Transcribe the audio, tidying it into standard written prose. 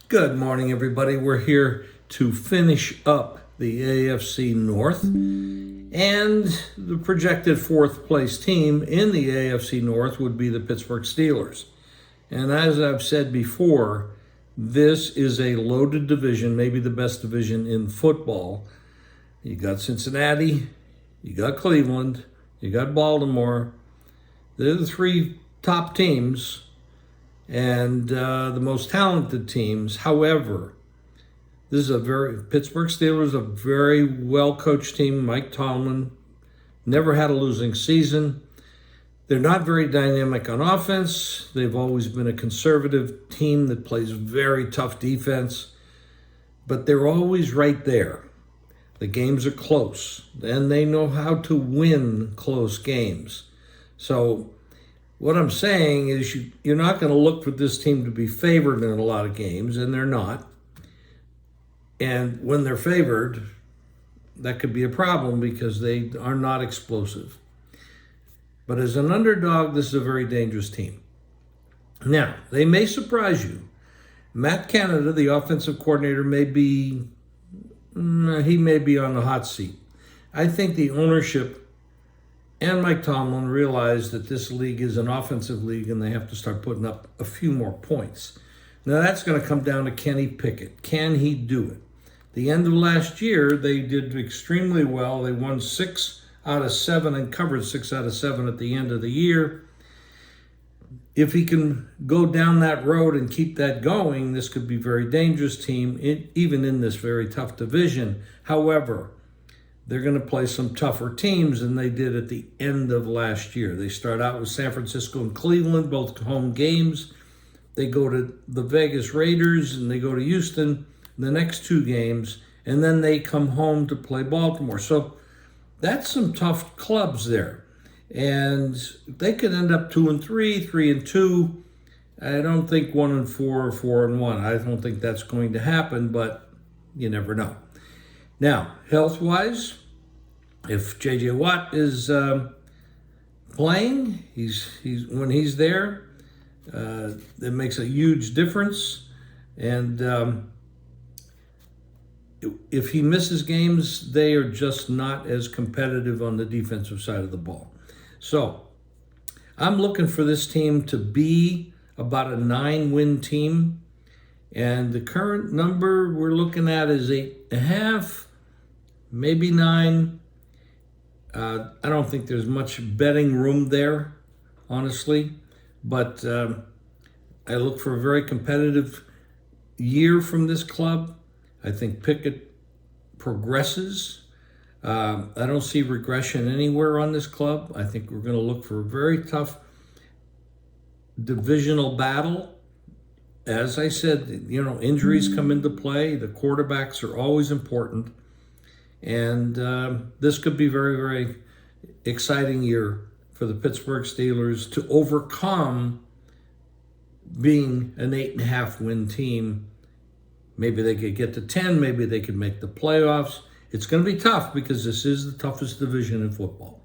Good morning, everybody. We're here to finish up the AFC North, and the projected fourth place team in the AFC North would be the Pittsburgh Steelers. And as I've said before, this is a loaded division, maybe the best division in football. You got Cincinnati, you got Cleveland, you got Baltimore. They're the three top teams and the most talented teams. However, this is Pittsburgh Steelers, a very well-coached team. Mike Tomlin never had a losing season. They're not very dynamic on offense. They've always been a conservative team that plays very tough defense, but they're always right there. The games are close, and they know how to win close games. So what I'm saying is you're not going to look for this team to be favored in a lot of games, and they're not. And when they're favored, that could be a problem because they are not explosive. But as an underdog, this is a very dangerous team. Now, they may surprise you. Matt Canada, the offensive coordinator, may be on the hot seat. I think the ownership and Mike Tomlin realized that this league is an offensive league and they have to start putting up a few more points. Now that's going to come down to Kenny Pickett. Can he do it? The end of last year, they did extremely well. They won 6 out of 7 and covered 6 out of 7 at the end of the year. If he can go down that road and keep that going, this could be a very dangerous team, even in this very tough division. However, they're going to play some tougher teams than they did at the end of last year. They start out with San Francisco and Cleveland, both home games. They go to the Vegas Raiders and they go to Houston the next 2 games, and then they come home to play Baltimore. So that's some tough clubs there. And they could end up 2-3, 3-2. I don't think 1-4 or 4-1. I don't think that's going to happen, but you never know. Now, health-wise, if J.J. Watt is playing, when he's there, it makes a huge difference. And if he misses games, they are just not as competitive on the defensive side of the ball. So I'm looking for this team to be about a 9-win team. And the current number we're looking at is 8.5, maybe 9. I don't think there's much betting room there, honestly. But I look for a very competitive year from this club. I think Pickett progresses. I don't see regression anywhere on this club. I think we're going to look for a very tough divisional battle. As I said, injuries come into play. The quarterbacks are always important. And this could be a very, very exciting year for the Pittsburgh Steelers to overcome being an 8.5-win team. Maybe they could get to 10. Maybe they could make the playoffs. It's going to be tough because this is the toughest division in football.